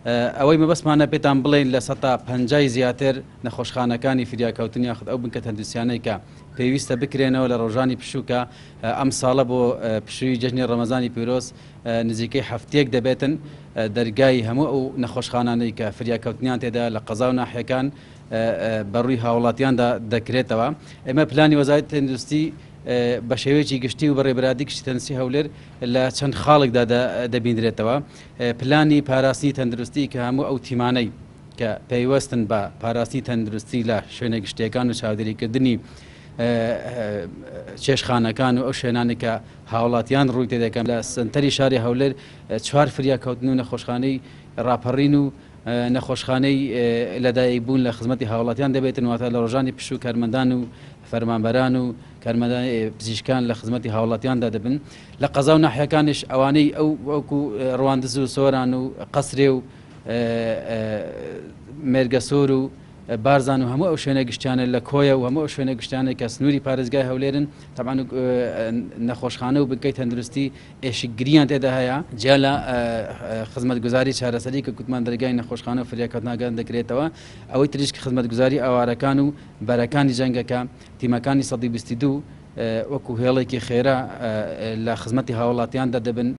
ئەوەی مەبەستمانە پێتان بڵێن لە 150 زیاتر نەخۆشخانەکانی فریاکەوتنی یاخود ئەو بنکە تەندروستیانەی کە پێویستە بکرێنەوە لە ڕۆژانی پشووکە ئەم ساڵە بۆ پشووی جەژنی ڕەمەزانی پیرۆز نزیکەی هەفتەیەک دەبێتن دەرگای هەموو ئەو نەخۆشخانانەی کە فریاکەوتنیان تێدا لە قەزا و ناحیەکان بەڕووی هاوڵاتیاندا دەکرێتەوە. ئێمە پلانی وەزارەتی تەندروستی بە شێوەیەکی گشتی و بەڕێبەرادی گشتی تەنسی هەولێر لە چەند خاڵێکدا دەبیندرێتەوە. پلانی پاراستنی تەندروستی کە هەموو ئەو تیمانەی کە پەیوەستن بە پاراستی تەندروستی لە شوێنە گشتیەکان و چاودێریکردنی چێشخانەکان و ئەو شوێنانی کە هاوڵاتیان ڕووی تێدەکەم لە سنتەری شاری هەولێر 4 فریاکەوتن و نەخۆشخانەی ڕاپەڕین و نەخۆشخانەی لەدایک بوون لە خزمەتی هاوڵاتیان دەبێتن واتە لە ڕۆژانی پشوو کارمەندان و فەرمانبەران و کارمەندان پزیشکان لە خزمەتی هاوڵاتیاندا دەبن. لە قەزا و ناحیەکانش ئەوانەی ئەو وەکو ڕواندز و سۆران و قەسرێ و مێرگەسۆر و بارزان و هەموو ئەو شوێنە گشتیانە لە کۆیە و هەموو ئەو شوێنە گشتیانە کە سنووری پارێزگای هەولێرن تەبعاً نەخۆشخانە و بنکەی تەندروستی ئێشکگریان تێدا هەیە جیا لە خزمەتگوزاری چارەسەری کە گوتمان دەرگای نەخۆشخانە و فریاکەوتنەکان دەکرێتەوە. ئەوەی تریش کە خزمەتگوزاری ئاوارەکان و بەرەکانی جەنگەکە تیمەکانی 122 وەکو هێڵێکی خێرا لە خزمەتی هاوڵاتیاندا دەبن